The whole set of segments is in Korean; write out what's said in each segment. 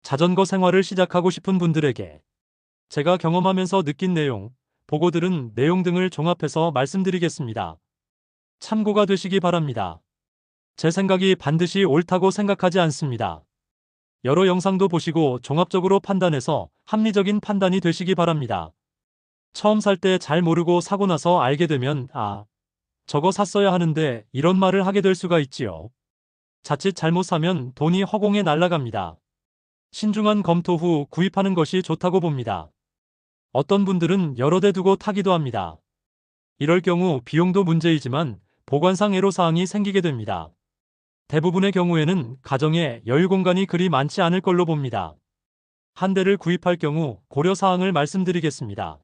자전거 생활을 시작하고 싶은 분들에게 제가 경험하면서 느낀 내용, 보고 들은 내용 등을 종합해서 말씀드리겠습니다. 참고가 되시기 바랍니다. 제 생각이 반드시 옳다고 생각하지 않습니다. 여러 영상도 보시고 종합적으로 판단해서 합리적인 판단이 되시기 바랍니다. 처음 살 때 잘 모르고 사고 나서 알게 되면 저거 샀어야 하는데 이런 말을 하게 될 수가 있지요. 자칫 잘못 사면 돈이 허공에 날아갑니다. 신중한 검토 후 구입하는 것이 좋다고 봅니다. 어떤 분들은 여러 대 두고 타기도 합니다. 이럴 경우 비용도 문제이지만 보관상 애로사항이 생기게 됩니다. 대부분의 경우에는 가정에 여유 공간이 그리 많지 않을 걸로 봅니다. 한 대를 구입할 경우 고려사항을 말씀드리겠습니다.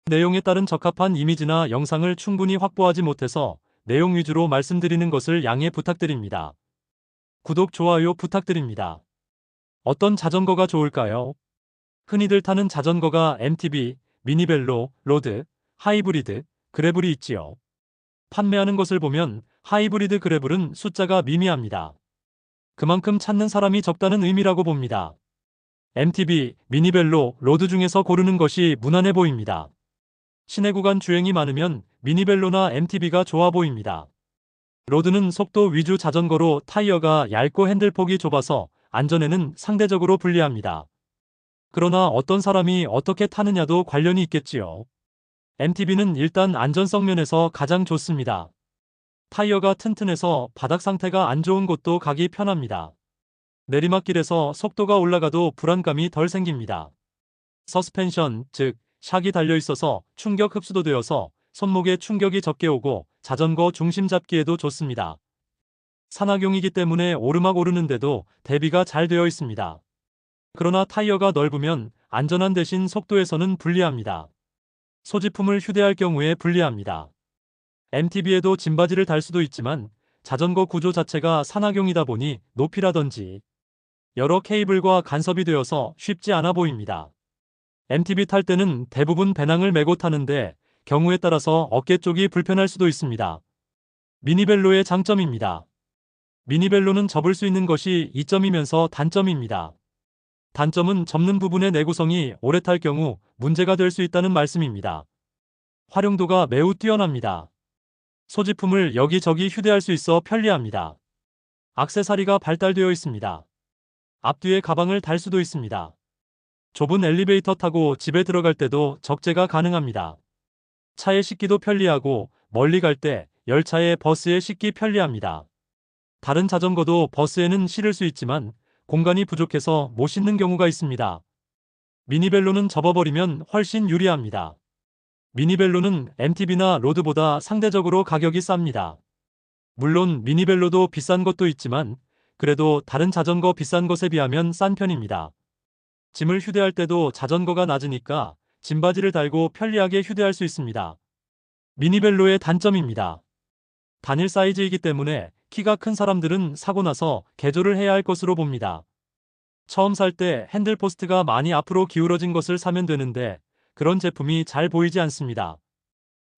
내용에 따른 적합한 이미지나 영상을 충분히 확보하지 못해서 내용 위주로 말씀드리는 것을 양해 부탁드립니다. 구독, 좋아요 부탁드립니다. 어떤 자전거가 좋을까요? 흔히들 타는 자전거가 MTB, 미니벨로, 로드, 하이브리드, 그래블이 있지요. 판매하는 것을 보면 하이브리드 그래블은 숫자가 미미합니다. 그만큼 찾는 사람이 적다는 의미라고 봅니다. MTB, 미니벨로, 로드 중에서 고르는 것이 무난해 보입니다. 시내 구간 주행이 많으면 미니벨로나 MTB가 좋아 보입니다. 로드는 속도 위주 자전거로 타이어가 얇고 핸들폭이 좁아서 안전에는 상대적으로 불리합니다. 그러나 어떤 사람이 어떻게 타느냐도 관련이 있겠지요. MTB는 일단 안전성 면에서 가장 좋습니다. 타이어가 튼튼해서 바닥 상태가 안 좋은 곳도 가기 편합니다. 내리막길에서 속도가 올라가도 불안감이 덜 생깁니다. 서스펜션, 즉 샥이 달려있어서 충격 흡수도 되어서 손목에 충격이 적게 오고 자전거 중심 잡기에도 좋습니다. 산악용이기 때문에 오르막 오르는데도 대비가 잘 되어 있습니다. 그러나 타이어가 넓으면 안전한 대신 속도에서는 불리합니다. 소지품을 휴대할 경우에 불리합니다. MTB에도 짐바지를 달 수도 있지만 자전거 구조 자체가 산악용이다 보니 높이라든지 여러 케이블과 간섭이 되어서 쉽지 않아 보입니다. MTB 탈 때는 대부분 배낭을 메고 타는데 경우에 따라서 어깨 쪽이 불편할 수도 있습니다. 미니벨로의 장점입니다. 미니벨로는 접을 수 있는 것이 이점이면서 단점입니다. 단점은 접는 부분의 내구성이 오래 탈 경우 문제가 될 수 있다는 말씀입니다. 활용도가 매우 뛰어납니다. 소지품을 여기저기 휴대할 수 있어 편리합니다. 액세서리가 발달되어 있습니다. 앞뒤에 가방을 달 수도 있습니다. 좁은 엘리베이터 타고 집에 들어갈 때도 적재가 가능합니다. 차에 싣기도 편리하고 멀리 갈 때 열차에 버스에 싣기 편리합니다. 다른 자전거도 버스에는 실을 수 있지만 공간이 부족해서 못 싣는 경우가 있습니다. 미니벨로는 접어버리면 훨씬 유리합니다. 미니벨로는 MTB나 로드보다 상대적으로 가격이 쌉니다. 물론 미니벨로도 비싼 것도 있지만 그래도 다른 자전거 비싼 것에 비하면 싼 편입니다. 짐을 휴대할 때도 자전거가 낮으니까 짐바지를 달고 편리하게 휴대할 수 있습니다. 미니벨로의 단점입니다. 단일 사이즈이기 때문에 키가 큰 사람들은 사고 나서 개조를 해야 할 것으로 봅니다. 처음 살 때 핸들 포스트가 많이 앞으로 기울어진 것을 사면 되는데 그런 제품이 잘 보이지 않습니다.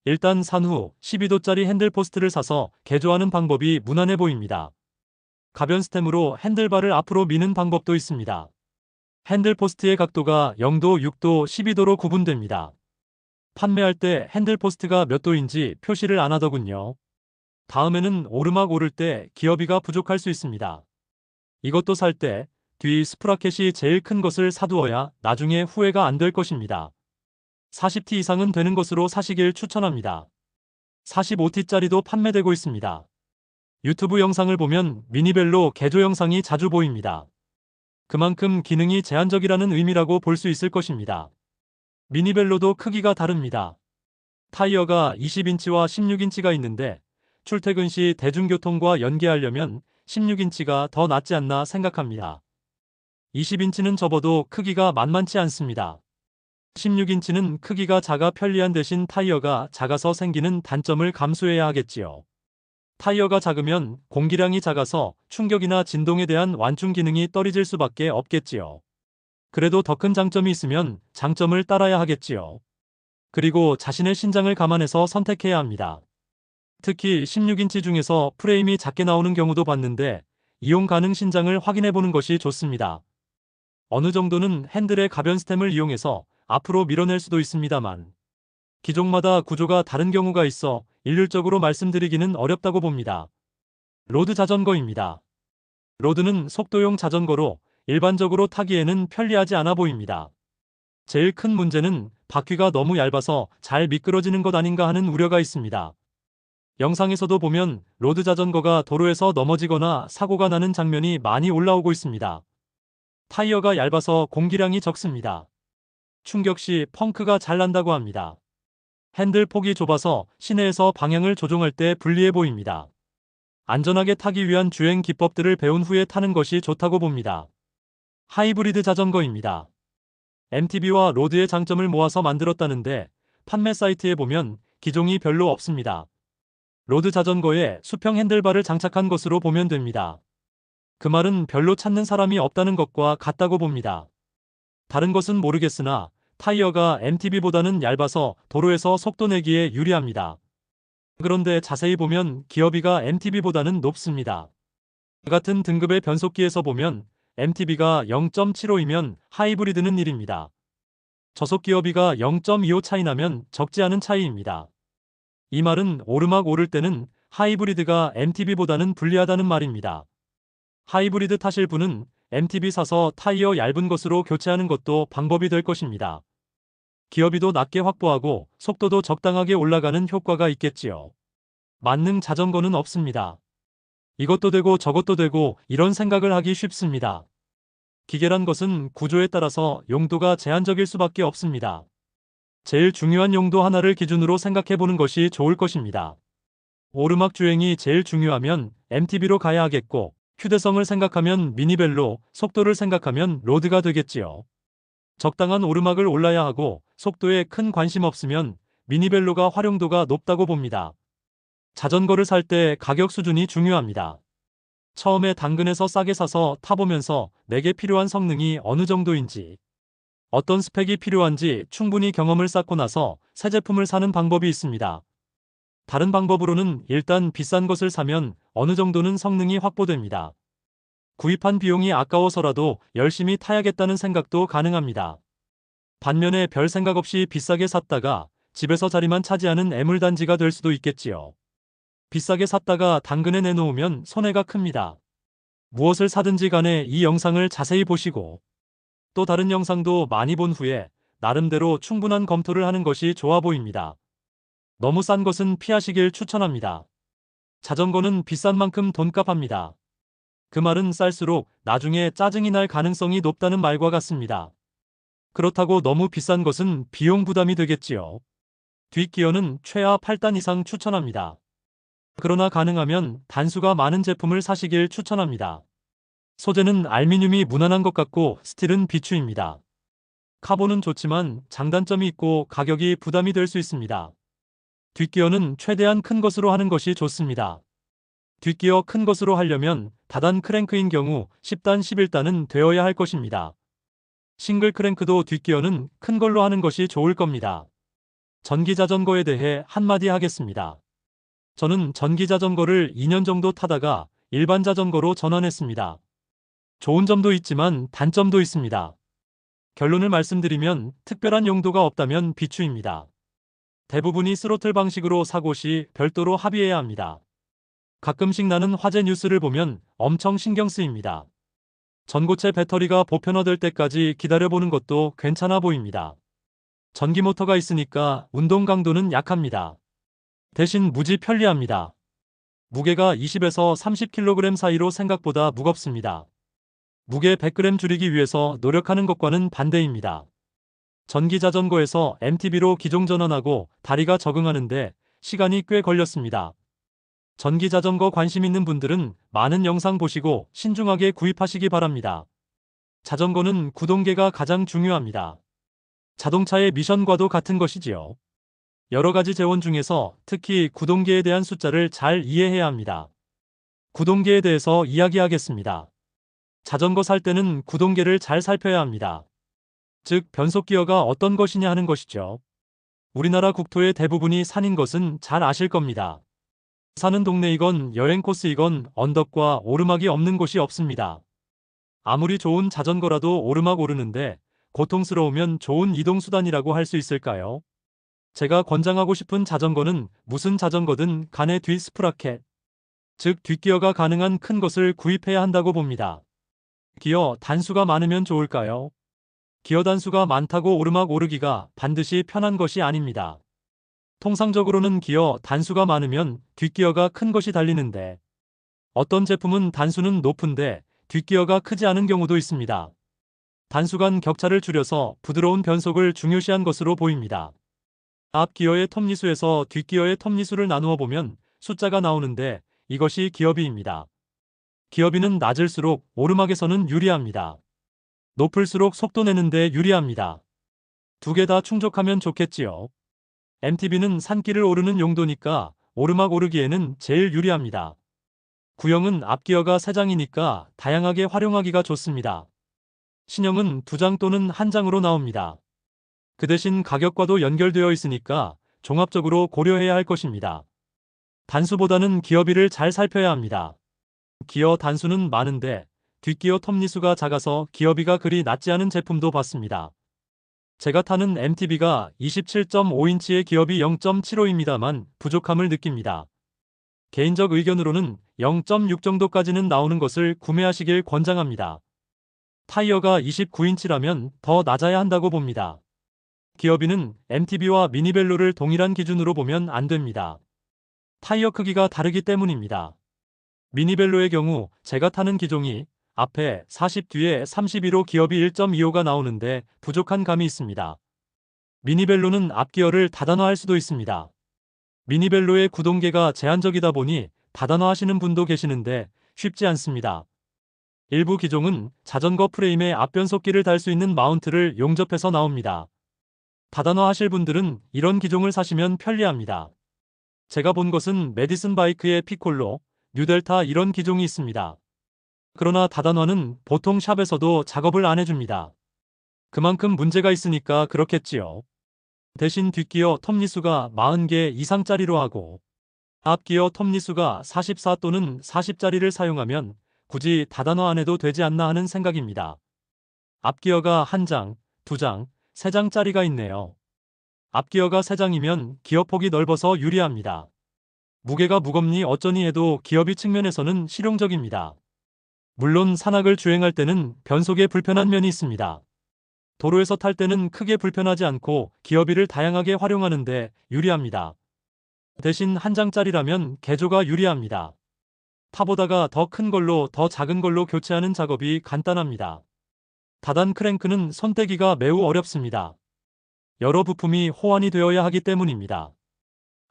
일단 산 후 12도짜리 핸들 포스트를 사서 개조하는 방법이 무난해 보입니다. 가변 스템으로 핸들바를 앞으로 미는 방법도 있습니다. 핸들 포스트의 각도가 0도, 6도, 12도로 구분됩니다. 판매할 때 핸들 포스트가 몇 도인지 표시를 안 하더군요. 다음에는 오르막 오를 때 기어비가 부족할 수 있습니다. 이것도 살 때 뒤 스프라켓이 제일 큰 것을 사두어야 나중에 후회가 안 될 것입니다. 40T 이상은 되는 것으로 사시길 추천합니다. 45T짜리도 판매되고 있습니다. 유튜브 영상을 보면 미니벨로 개조 영상이 자주 보입니다. 그만큼 기능이 제한적이라는 의미라고 볼 수 있을 것입니다. 미니벨로도 크기가 다릅니다. 타이어가 20인치와 16인치가 있는데 출퇴근 시 대중교통과 연계하려면 16인치가 더 낫지 않나 생각합니다. 20인치는 접어도 크기가 만만치 않습니다. 16인치는 크기가 작아 편리한 대신 타이어가 작아서 생기는 단점을 감수해야 하겠지요. 타이어가 작으면 공기량이 작아서 충격이나 진동에 대한 완충 기능이 떨어질 수밖에 없겠지요. 그래도 더 큰 장점이 있으면 장점을 따라야 하겠지요. 그리고 자신의 신장을 감안해서 선택해야 합니다. 특히 16인치 중에서 프레임이 작게 나오는 경우도 봤는데 이용 가능 신장을 확인해 보는 것이 좋습니다. 어느 정도는 핸들의 가변 스템을 이용해서 앞으로 밀어낼 수도 있습니다만 기종마다 구조가 다른 경우가 있어 일률적으로 말씀드리기는 어렵다고 봅니다. 로드 자전거입니다. 로드는 속도용 자전거로 일반적으로 타기에는 편리하지 않아 보입니다. 제일 큰 문제는 바퀴가 너무 얇아서 잘 미끄러지는 것 아닌가 하는 우려가 있습니다. 영상에서도 보면 로드 자전거가 도로에서 넘어지거나 사고가 나는 장면이 많이 올라오고 있습니다. 타이어가 얇아서 공기량이 적습니다. 충격 시 펑크가 잘 난다고 합니다. 핸들 폭이 좁아서 시내에서 방향을 조종할 때 불리해 보입니다. 안전하게 타기 위한 주행 기법들을 배운 후에 타는 것이 좋다고 봅니다. 하이브리드 자전거입니다. MTB와 로드의 장점을 모아서 만들었다는데 판매 사이트에 보면 기종이 별로 없습니다. 로드 자전거에 수평 핸들바를 장착한 것으로 보면 됩니다. 그 말은 별로 찾는 사람이 없다는 것과 같다고 봅니다. 다른 것은 모르겠으나 타이어가 MTB보다는 얇아서 도로에서 속도 내기에 유리합니다. 그런데 자세히 보면 기어비가 MTB보다는 높습니다. 같은 등급의 변속기에서 보면 MTB가 0.75이면 하이브리드는 1입니다. 저속 기어비가 0.25 차이 나면 적지 않은 차이입니다. 이 말은 오르막 오를 때는 하이브리드가 MTB보다는 불리하다는 말입니다. 하이브리드 타실 분은 MTB 사서 타이어 얇은 것으로 교체하는 것도 방법이 될 것입니다. 기어비도 낮게 확보하고 속도도 적당하게 올라가는 효과가 있겠지요. 만능 자전거는 없습니다. 이것도 되고 저것도 되고 이런 생각을 하기 쉽습니다. 기계란 것은 구조에 따라서 용도가 제한적일 수밖에 없습니다. 제일 중요한 용도 하나를 기준으로 생각해 보는 것이 좋을 것입니다. 오르막 주행이 제일 중요하면 MTB로 가야 하겠고, 휴대성을 생각하면 미니벨로, 속도를 생각하면 로드가 되겠지요. 적당한 오르막을 올라야 하고 속도에 큰 관심 없으면 미니벨로가 활용도가 높다고 봅니다. 자전거를 살 때 가격 수준이 중요합니다. 처음에 당근에서 싸게 사서 타보면서 내게 필요한 성능이 어느 정도인지, 어떤 스펙이 필요한지 충분히 경험을 쌓고 나서 새 제품을 사는 방법이 있습니다. 다른 방법으로는 일단 비싼 것을 사면 어느 정도는 성능이 확보됩니다. 구입한 비용이 아까워서라도 열심히 타야겠다는 생각도 가능합니다. 반면에 별 생각 없이 비싸게 샀다가 집에서 자리만 차지하는 애물단지가 될 수도 있겠지요. 비싸게 샀다가 당근에 내놓으면 손해가 큽니다. 무엇을 사든지 간에 이 영상을 자세히 보시고 또 다른 영상도 많이 본 후에 나름대로 충분한 검토를 하는 것이 좋아 보입니다. 너무 싼 것은 피하시길 추천합니다. 자전거는 비싼 만큼 돈값합니다. 그 말은 쌀수록 나중에 짜증이 날 가능성이 높다는 말과 같습니다. 그렇다고 너무 비싼 것은 비용 부담이 되겠지요. 뒷기어는 최하 8단 이상 추천합니다. 그러나 가능하면 단수가 많은 제품을 사시길 추천합니다. 소재는 알루미늄이 무난한 것 같고 스틸은 비추입니다. 카본은 좋지만 장단점이 있고 가격이 부담이 될 수 있습니다. 뒷기어는 최대한 큰 것으로 하는 것이 좋습니다. 뒷기어 큰 것으로 하려면 다단 크랭크인 경우 10단 11단은 되어야 할 것입니다. 싱글 크랭크도 뒷기어는 큰 걸로 하는 것이 좋을 겁니다. 전기 자전거에 대해 한마디 하겠습니다. 저는 전기 자전거를 2년 정도 타다가 일반 자전거로 전환했습니다. 좋은 점도 있지만 단점도 있습니다. 결론을 말씀드리면 특별한 용도가 없다면 비추입니다. 대부분이 스로틀 방식으로 사고 시 별도로 합의해야 합니다. 가끔씩 나는 화재 뉴스를 보면 엄청 신경 쓰입니다. 전고체 배터리가 보편화될 때까지 기다려보는 것도 괜찮아 보입니다. 전기 모터가 있으니까 운동 강도는 약합니다. 대신 무지 편리합니다. 무게가 20에서 30kg 사이로 생각보다 무겁습니다. 무게 100g 줄이기 위해서 노력하는 것과는 반대입니다. 전기 자전거에서 MTB로 기종 전환하고 다리가 적응하는데 시간이 꽤 걸렸습니다. 전기 자전거 관심 있는 분들은 많은 영상 보시고 신중하게 구입하시기 바랍니다. 자전거는 구동계가 가장 중요합니다. 자동차의 미션과도 같은 것이지요. 여러 가지 재원 중에서 특히 구동계에 대한 숫자를 잘 이해해야 합니다. 구동계에 대해서 이야기하겠습니다. 자전거 살 때는 구동계를 잘 살펴야 합니다. 즉, 변속기어가 어떤 것이냐 하는 것이죠. 우리나라 국토의 대부분이 산인 것은 잘 아실 겁니다. 사는 동네이건 여행 코스이건 언덕과 오르막이 없는 곳이 없습니다. 아무리 좋은 자전거라도 오르막 오르는데 고통스러우면 좋은 이동수단이라고 할 수 있을까요? 제가 권장하고 싶은 자전거는 무슨 자전거든 간에 뒷스프라켓, 즉 뒷기어가 가능한 큰 것을 구입해야 한다고 봅니다. 기어 단수가 많으면 좋을까요? 기어 단수가 많다고 오르막 오르기가 반드시 편한 것이 아닙니다. 통상적으로는 기어 단수가 많으면 뒷기어가 큰 것이 달리는데 어떤 제품은 단수는 높은데 뒷기어가 크지 않은 경우도 있습니다. 단수 간 격차를 줄여서 부드러운 변속을 중요시한 것으로 보입니다. 앞 기어의 톱니수에서 뒷기어의 톱니수를 나누어 보면 숫자가 나오는데 이것이 기어비입니다. 기어비는 낮을수록 오르막에서는 유리합니다. 높을수록 속도 내는데 유리합니다. 두 개 다 충족하면 좋겠지요. MTB는 산길을 오르는 용도니까 오르막 오르기에는 제일 유리합니다. 구형은 앞기어가 3장이니까 다양하게 활용하기가 좋습니다. 신형은 2장 또는 1장으로 나옵니다. 그 대신 가격과도 연결되어 있으니까 종합적으로 고려해야 할 것입니다. 단수보다는 기어비를 잘 살펴야 합니다. 기어 단수는 많은데 뒷기어 톱니수가 작아서 기어비가 그리 낮지 않은 제품도 봤습니다. 제가 타는 MTB가 27.5인치의 기어비 0.75입니다만 부족함을 느낍니다. 개인적 의견으로는 0.6 정도까지는 나오는 것을 구매하시길 권장합니다. 타이어가 29인치라면 더 낮아야 한다고 봅니다. 기어비는 MTB와 미니벨로를 동일한 기준으로 보면 안 됩니다. 타이어 크기가 다르기 때문입니다. 미니벨로의 경우 제가 타는 기종이 앞에 40 뒤에 32로 기어비 1.25가 나오는데 부족한 감이 있습니다. 미니벨로는 앞기어를 다단화할 수도 있습니다. 미니벨로의 구동계가 제한적이다 보니 다단화하시는 분도 계시는데 쉽지 않습니다. 일부 기종은 자전거 프레임에 앞변속기를 달 수 있는 마운트를 용접해서 나옵니다. 다단화하실 분들은 이런 기종을 사시면 편리합니다. 제가 본 것은 메디슨 바이크의 피콜로, 뉴델타 이런 기종이 있습니다. 그러나 다단화는 보통 샵에서도 작업을 안 해줍니다. 그만큼 문제가 있으니까 그렇겠지요. 대신 뒷기어 톱니수가 40개 이상짜리로 하고 앞기어 톱니수가 44 또는 40짜리를 사용하면 굳이 다단화 안 해도 되지 않나 하는 생각입니다. 앞기어가 1장, 2장, 3장짜리가 있네요. 앞기어가 3장이면 기어폭이 넓어서 유리합니다. 무게가 무겁니 어쩌니 해도 기어비 측면에서는 실용적입니다. 물론 산악을 주행할 때는 변속에 불편한 면이 있습니다. 도로에서 탈 때는 크게 불편하지 않고 기어비를 다양하게 활용하는데 유리합니다. 대신 1장짜리라면 개조가 유리합니다. 타보다가 더 큰 걸로 더 작은 걸로 교체하는 작업이 간단합니다. 다단 크랭크는 손떼기가 매우 어렵습니다. 여러 부품이 호환이 되어야 하기 때문입니다.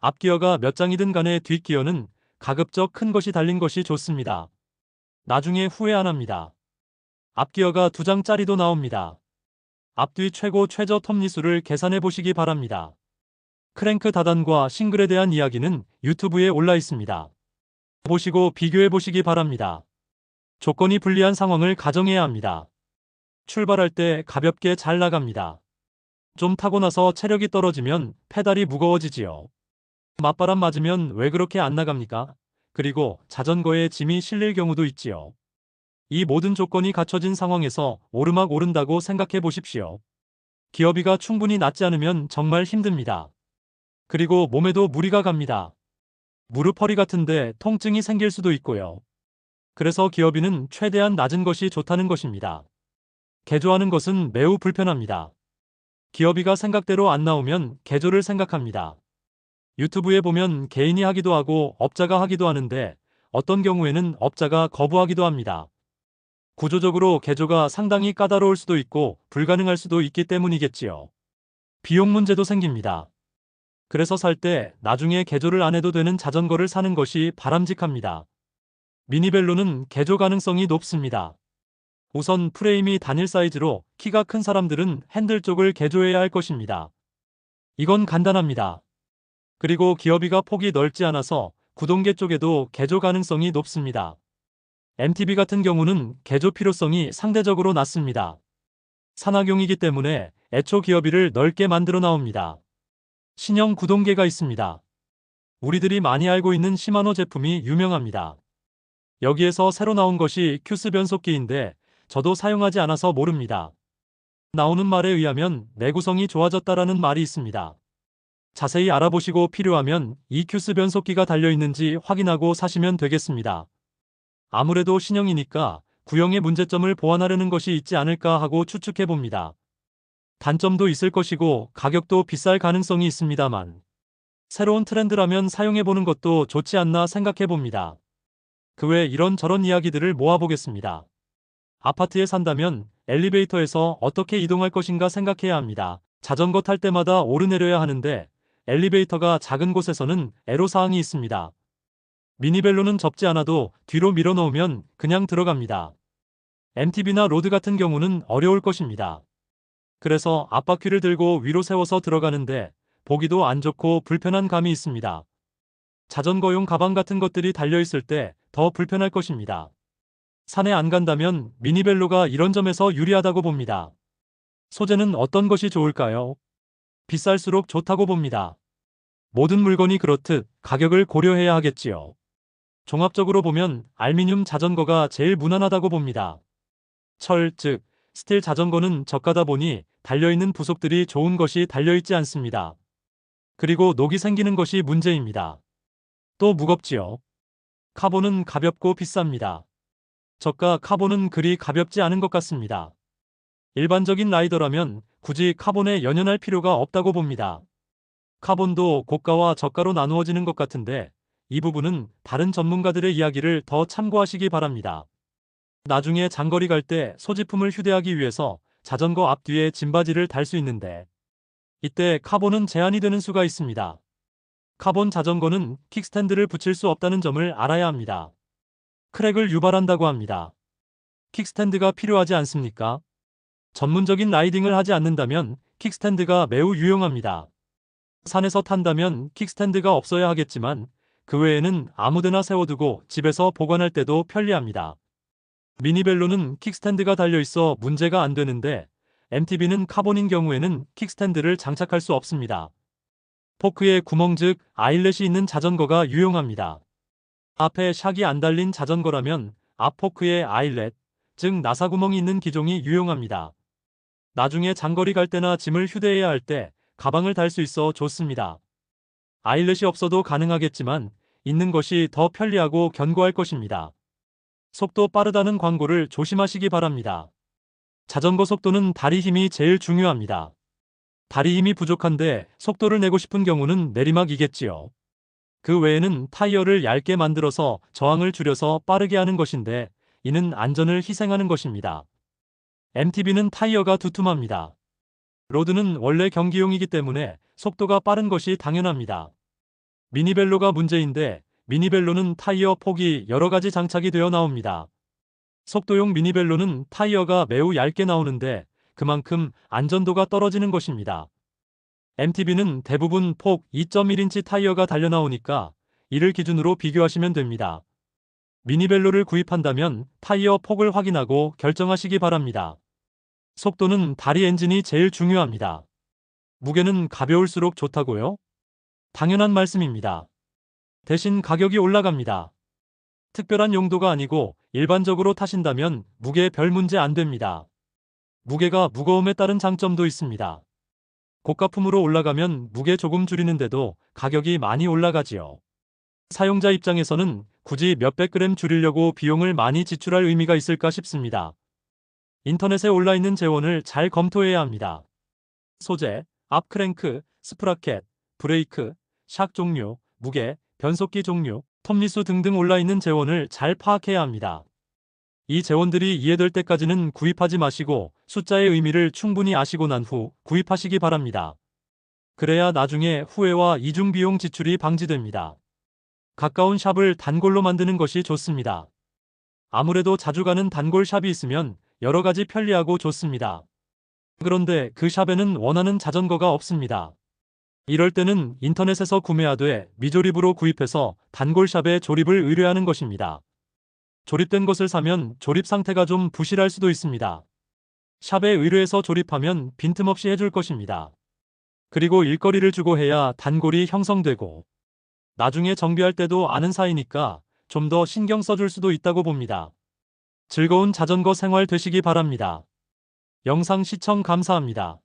앞기어가 몇 장이든 간에 뒷기어는 가급적 큰 것이 달린 것이 좋습니다. 나중에 후회 안 합니다. 앞기어가 2장짜리도 나옵니다. 앞뒤 최고 최저 톱니수를 계산해 보시기 바랍니다. 크랭크 다단과 싱글에 대한 이야기는 유튜브에 올라 있습니다. 보시고 비교해 보시기 바랍니다. 조건이 불리한 상황을 가정해야 합니다. 출발할 때 가볍게 잘 나갑니다. 좀 타고 나서 체력이 떨어지면 페달이 무거워지지요. 맞바람 맞으면 왜 그렇게 안 나갑니까? 그리고 자전거에 짐이 실릴 경우도 있지요. 이 모든 조건이 갖춰진 상황에서 오르막 오른다고 생각해 보십시오. 기어비가 충분히 낮지 않으면 정말 힘듭니다. 그리고 몸에도 무리가 갑니다. 무릎 허리 같은데 통증이 생길 수도 있고요. 그래서 기어비는 최대한 낮은 것이 좋다는 것입니다. 개조하는 것은 매우 불편합니다. 기어비가 생각대로 안 나오면 개조를 생각합니다. 유튜브에 보면 개인이 하기도 하고 업자가 하기도 하는데 어떤 경우에는 업자가 거부하기도 합니다. 구조적으로 개조가 상당히 까다로울 수도 있고 불가능할 수도 있기 때문이겠지요. 비용 문제도 생깁니다. 그래서 살 때 나중에 개조를 안 해도 되는 자전거를 사는 것이 바람직합니다. 미니벨로는 개조 가능성이 높습니다. 우선 프레임이 단일 사이즈로 키가 큰 사람들은 핸들 쪽을 개조해야 할 것입니다. 이건 간단합니다. 그리고 기어비가 폭이 넓지 않아서 구동계 쪽에도 개조 가능성이 높습니다. MTB 같은 경우는 개조 필요성이 상대적으로 낮습니다. 산악용이기 때문에 애초 기어비를 넓게 만들어 나옵니다. 신형 구동계가 있습니다. 우리들이 많이 알고 있는 시마노 제품이 유명합니다. 여기에서 새로 나온 것이 큐스 변속기인데 저도 사용하지 않아서 모릅니다. 나오는 말에 의하면 내구성이 좋아졌다라는 말이 있습니다. 자세히 알아보시고 필요하면 EQS 변속기가 달려있는지 확인하고 사시면 되겠습니다. 아무래도 신형이니까 구형의 문제점을 보완하려는 것이 있지 않을까 하고 추측해 봅니다. 단점도 있을 것이고 가격도 비쌀 가능성이 있습니다만 새로운 트렌드라면 사용해보는 것도 좋지 않나 생각해 봅니다. 그 외 이런저런 이야기들을 모아보겠습니다. 아파트에 산다면 엘리베이터에서 어떻게 이동할 것인가 생각해야 합니다. 자전거 탈 때마다 오르내려야 하는데 엘리베이터가 작은 곳에서는 애로사항이 있습니다. 미니벨로는 접지 않아도 뒤로 밀어넣으면 그냥 들어갑니다. MTB나 로드 같은 경우는 어려울 것입니다. 그래서 앞바퀴를 들고 위로 세워서 들어가는데 보기도 안 좋고 불편한 감이 있습니다. 자전거용 가방 같은 것들이 달려있을 때 더 불편할 것입니다. 산에 안 간다면 미니벨로가 이런 점에서 유리하다고 봅니다. 소재는 어떤 것이 좋을까요? 비쌀수록 좋다고 봅니다. 모든 물건이 그렇듯 가격을 고려해야 하겠지요. 종합적으로 보면 알미늄 자전거가 제일 무난하다고 봅니다. 철, 즉 스틸 자전거는 저가다 보니 달려있는 부속들이 좋은 것이 달려있지 않습니다. 그리고 녹이 생기는 것이 문제입니다. 또 무겁지요. 카본은 가볍고 비쌉니다. 저가 카본은 그리 가볍지 않은 것 같습니다. 일반적인 라이더라면 굳이 카본에 연연할 필요가 없다고 봅니다. 카본도 고가와 저가로 나누어지는 것 같은데 이 부분은 다른 전문가들의 이야기를 더 참고하시기 바랍니다. 나중에 장거리 갈 때 소지품을 휴대하기 위해서 자전거 앞뒤에 짐바지를 달 수 있는데 이때 카본은 제한이 되는 수가 있습니다. 카본 자전거는 킥스탠드를 붙일 수 없다는 점을 알아야 합니다. 크랙을 유발한다고 합니다. 킥스탠드가 필요하지 않습니까? 전문적인 라이딩을 하지 않는다면 킥스탠드가 매우 유용합니다. 산에서 탄다면 킥스탠드가 없어야 하겠지만 그 외에는 아무데나 세워두고 집에서 보관할 때도 편리합니다. 미니벨로는 킥스탠드가 달려있어 문제가 안 되는데 MTB는 카본인 경우에는 킥스탠드를 장착할 수 없습니다. 포크에 구멍 즉 아일렛이 있는 자전거가 유용합니다. 앞에 샥이 안 달린 자전거라면 앞 포크에 아일렛, 즉 나사구멍이 있는 기종이 유용합니다. 나중에 장거리 갈 때나 짐을 휴대해야 할 때 가방을 달 수 있어 좋습니다. 아일렛이 없어도 가능하겠지만 있는 것이 더 편리하고 견고할 것입니다. 속도 빠르다는 광고를 조심하시기 바랍니다. 자전거 속도는 다리 힘이 제일 중요합니다. 다리 힘이 부족한데 속도를 내고 싶은 경우는 내리막이겠지요. 그 외에는 타이어를 얇게 만들어서 저항을 줄여서 빠르게 하는 것인데 이는 안전을 희생하는 것입니다. MTB는 타이어가 두툼합니다. 로드는 원래 경기용이기 때문에 속도가 빠른 것이 당연합니다. 미니벨로가 문제인데 미니벨로는 타이어 폭이 여러 가지 장착이 되어 나옵니다. 속도용 미니벨로는 타이어가 매우 얇게 나오는데 그만큼 안전도가 떨어지는 것입니다. MTB는 대부분 폭 2.1인치 타이어가 달려 나오니까 이를 기준으로 비교하시면 됩니다. 미니벨로를 구입한다면 타이어 폭을 확인하고 결정하시기 바랍니다. 속도는 다리 엔진이 제일 중요합니다. 무게는 가벼울수록 좋다고요? 당연한 말씀입니다. 대신 가격이 올라갑니다. 특별한 용도가 아니고 일반적으로 타신다면 무게 별 문제 안 됩니다. 무게가 무거움에 따른 장점도 있습니다. 고가품으로 올라가면 무게 조금 줄이는데도 가격이 많이 올라가지요. 사용자 입장에서는 굳이 몇백 그램 줄이려고 비용을 많이 지출할 의미가 있을까 싶습니다. 인터넷에 올라있는 재원을 잘 검토해야 합니다. 소재, 앞 크랭크, 스프라켓, 브레이크, 샥 종류, 무게, 변속기 종류, 톱리수 등등 올라있는 재원을 잘 파악해야 합니다. 이 재원들이 이해될 때까지는 구입하지 마시고 숫자의 의미를 충분히 아시고 난 후 구입하시기 바랍니다. 그래야 나중에 후회와 이중 비용 지출이 방지됩니다. 가까운 샵을 단골로 만드는 것이 좋습니다. 아무래도 자주 가는 단골 샵이 있으면 여러 가지 편리하고 좋습니다. 그런데 그 샵에는 원하는 자전거가 없습니다. 이럴 때는 인터넷에서 구매하되 미조립으로 구입해서 단골샵에 조립을 의뢰하는 것입니다. 조립된 것을 사면 조립 상태가 좀 부실할 수도 있습니다. 샵에 의뢰해서 조립하면 빈틈없이 해줄 것입니다. 그리고 일거리를 주고 해야 단골이 형성되고 나중에 정비할 때도 아는 사이니까 좀 더 신경 써줄 수도 있다고 봅니다. 즐거운 자전거 생활 되시기 바랍니다. 영상 시청 감사합니다.